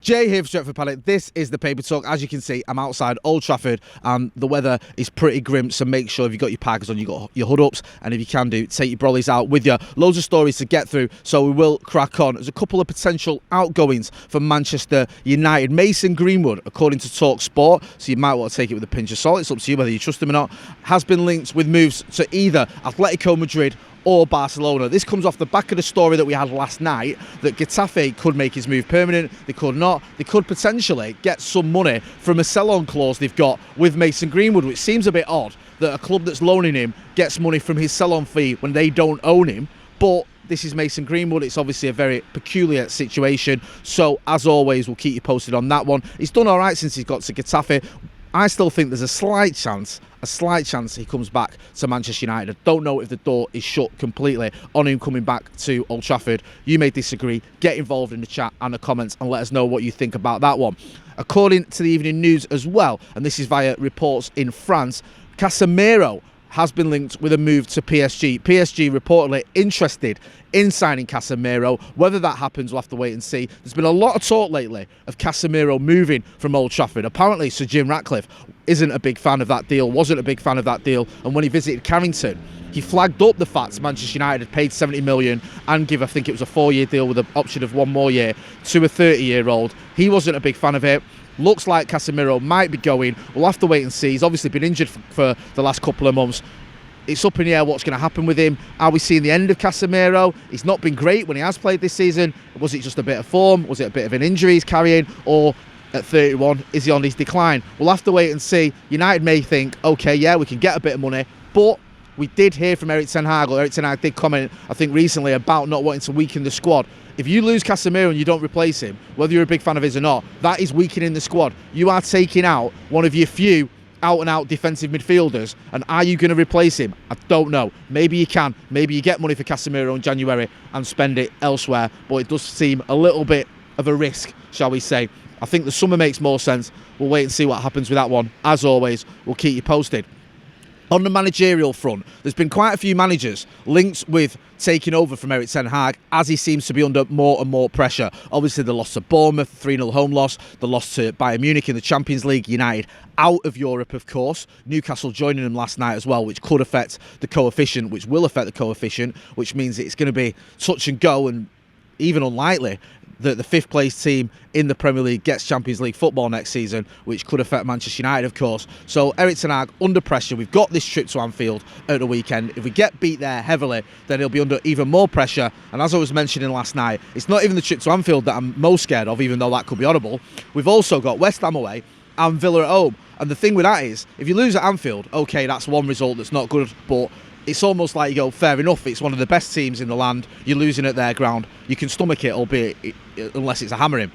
Jay here for Stretford Paddock. This is the Paper Talk. As you can see, I'm outside Old Trafford and the weather is pretty grim, so make sure if you've got your packers on, you've got your hood-ups, and if you can do, take your brollies out with you. Loads of stories to get through, so we will crack on. There's a couple of potential outgoings for Manchester United. Mason Greenwood, according to Talk Sport, so you might want to take it with a pinch of salt. It's up to you whether you trust him or not, has been linked with moves to either Atletico Madrid or Barcelona. This comes off the back of the story that we had last night that Getafe could make his move permanent. They could not. They could potentially get some money from a sell-on clause they've got with Mason Greenwood, which seems a bit odd that a club that's loaning him gets money from his sell-on fee when they don't own him. But this is Mason Greenwood. It's obviously a very peculiar situation. So, as always, we'll keep you posted on that one. He's done all right since he's got to Getafe. I still think there's a slight chance he comes back to Manchester United. I don't know if the door is shut completely on him coming back to Old Trafford. You may disagree. Get involved in the chat and the comments and let us know what you think about that one. According to the Evening News as well, and this is via reports in France, Casemiro has been linked with a move to PSG. PSG reportedly interested in signing Casemiro. Whether that happens, we'll have to wait and see. There's been a lot of talk lately of Casemiro moving from Old Trafford. Apparently, Sir Jim Ratcliffe isn't a big fan of that deal, wasn't a big fan of that deal, and when he visited Carrington, he flagged up the fact Manchester United had paid 70 million and give, I think it was a 4-year deal with an option of one more year to a 30-year-old. He wasn't a big fan of it. Looks like Casemiro might be going. We'll have to wait and see. He's obviously been injured for the last couple of months. It's up in the air what's going to happen with him. Are we seeing the end of Casemiro? He's not been great when he has played this season. Was it just a bit of form? Was it a bit of an injury he's carrying? Or at 31, is he on his decline? We'll have to wait and see. United may think, okay, yeah, we can get a bit of money, but we did hear from Erik Ten Hag, or Erik Ten Hag did comment, I think recently, about not wanting to weaken the squad. If you lose Casemiro and you don't replace him, whether you're a big fan of his or not, that is weakening the squad. You are taking out one of your few out-and-out defensive midfielders, and are you going to replace him? I don't know. Maybe you can. Maybe you get money for Casemiro in January and spend it elsewhere, but it does seem a little bit of a risk, shall we say. I think the summer makes more sense. We'll wait and see what happens with that one. As always, we'll keep you posted. On the managerial front, there's been quite a few managers linked with taking over from Erik Ten Hag as he seems to be under more and more pressure. Obviously, the loss to Bournemouth, 3-0 home loss, the loss to Bayern Munich in the Champions League, United out of Europe, of course. Newcastle joining them last night as well, which could affect the coefficient, which will affect the coefficient, which means it's going to be touch and go and even unlikely that the fifth place team in the Premier League gets Champions League football next season, which could affect Manchester United, of course. So Erik Ten Hag under pressure. We've got this trip to Anfield at the weekend. If we get beat there heavily, then he'll be under even more pressure. And as I was mentioning last night, it's not even the trip to Anfield that I'm most scared of, even though that could be audible. We've also got West Ham away and Villa at home. And the thing with that is, if you lose at Anfield, okay, that's one result that's not good, but it's almost like you go, fair enough, it's one of the best teams in the land, you're losing at their ground, you can stomach it, albeit unless it's a hammering.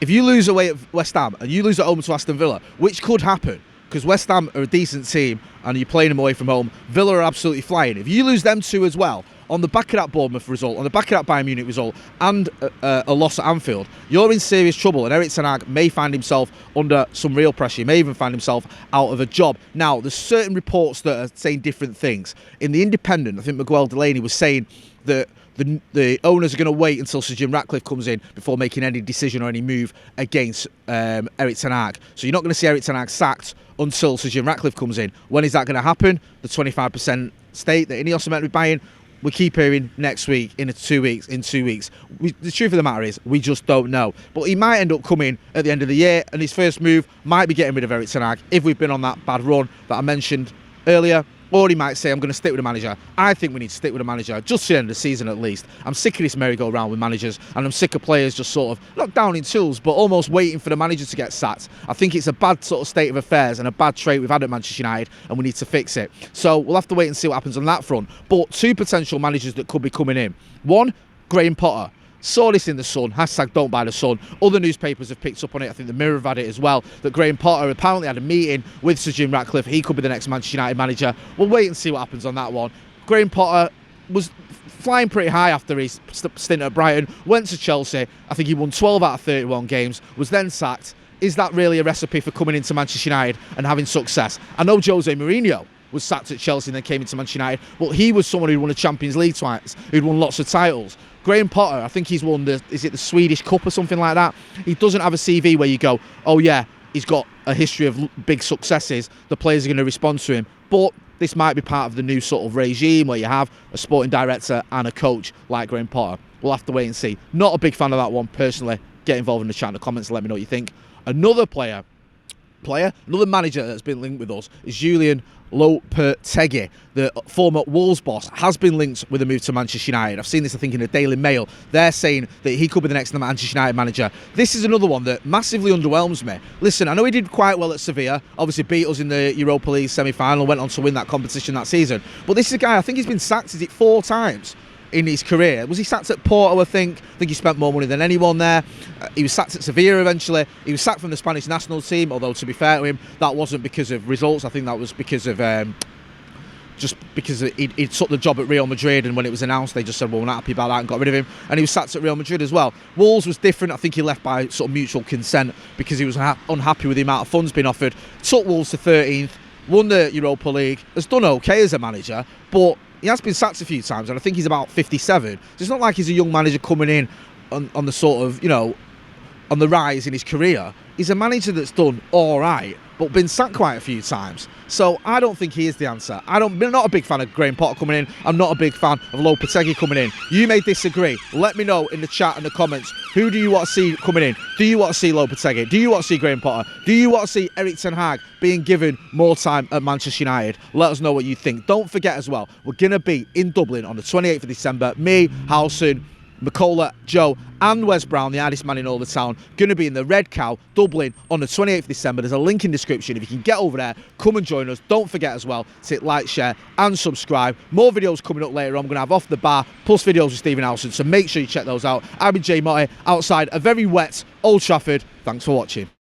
If you lose away at West Ham and you lose at home to Aston Villa, which could happen, because West Ham are a decent team and you're playing them away from home, Villa are absolutely flying. If you lose them two as well, on the back of that Bournemouth result, on the back of that Bayern Munich result, and a loss at Anfield, you're in serious trouble, and Erik Ten Hag may find himself under some real pressure. He may even find himself out of a job. Now, there's certain reports that are saying different things. In The Independent, I think Miguel Delaney was saying that the owners are going to wait until Sir Jim Ratcliffe comes in before making any decision or any move against Erik Ten Hag. So you're not going to see Erik Ten Hag sacked until Sir Jim Ratcliffe comes in. When is that going to happen? The 25% stake that Ineos are meant to be buying, we keep hearing next week, in 2 weeks, the truth of the matter is, we just don't know. But he might end up coming at the end of the year, and his first move might be getting rid of Erik Ten Hag if we've been on that bad run that I mentioned earlier. Or he might say, I'm going to stick with the manager. I think we need to stick with the manager, just to the end of the season at least. I'm sick of this merry-go-round with managers, and I'm sick of players just sort of, not down in tools, but almost waiting for the manager to get sacked. I think it's a bad sort of state of affairs and a bad trait we've had at Manchester United, and we need to fix it. So we'll have to wait and see what happens on that front. But two potential managers that could be coming in. One, Graham Potter. Saw this in the Sun, hashtag don't buy the Sun. Other newspapers have picked up on it. I think the Mirror have had it as well, that Graham Potter apparently had a meeting with Sir Jim Ratcliffe. He could be the next Manchester United manager. We'll wait and see what happens on that one. Graham Potter was flying pretty high after his stint at Brighton, went to Chelsea. I think he won 12 out of 31 games, was then sacked. Is that really a recipe for coming into Manchester United and having success? I know Jose Mourinho was sacked at Chelsea and then came into Manchester United, but he was someone who'd won a Champions League twice, who'd won lots of titles. Graham Potter, I think he's won the Swedish Cup or something like that. He doesn't have a CV where you go, oh yeah, he's got a history of big successes. The players are going to respond to him. But this might be part of the new sort of regime where you have a sporting director and a coach like Graham Potter. We'll have to wait and see. Not a big fan of that one personally. Get involved in the chat in the comments and let me know what you think. Another manager that's been linked with us is Julen Lopetegui, the former Wolves boss, has been linked with a move to Manchester United. I've seen this, I think, in the Daily Mail. They're saying that he could be the next Manchester United manager. This is another one that massively underwhelms me. Listen, I know he did quite well at Sevilla, obviously beat us in the Europa League semi-final, went on to win that competition that season. But this is a guy, I think he's been sacked, is it 4 times? In his career. Was he sacked at Porto, I think? I think he spent more money than anyone there. He was sacked at Sevilla eventually. He was sacked from the Spanish national team, although to be fair to him, that wasn't because of results. I think that was because of just because he took the job at Real Madrid, and when it was announced they just said, well, we're not happy about that, and got rid of him. And he was sacked at Real Madrid as well. Wolves was different. I think he left by sort of mutual consent because he was unhappy with the amount of funds being offered. Took Wolves to 13th, won the Europa League, has done okay as a manager, but he has been sacked a few times, and I think he's about 57. So it's not like he's a young manager coming in on the sort of, on the rise in his career. He's a manager that's done all right, but been sacked quite a few times. So I don't think he is the answer. I'm not a big fan of Graham Potter coming in. I'm not a big fan of Lopetegui coming in. You may disagree. Let me know in the chat and the comments. Who do you want to see coming in? Do you want to see Lopetegui? Do you want to see Graham Potter? Do you want to see Erik ten Hag being given more time at Manchester United? Let us know what you think. Don't forget as well, we're going to be in Dublin on the 28th of December. Me, Howson, McCullough, Joe and Wes Brown, the hardest man in all the town, going to be in the Red Cow, Dublin on the 28th of December. There's a link in the description. If you can get over there, come and join us. Don't forget as well to hit like, share and subscribe. More videos coming up later on. I'm going to have Off the Bar plus videos with Stephen Howson, so make sure you check those out. I've been Jay Motty outside a very wet Old Trafford. Thanks for watching.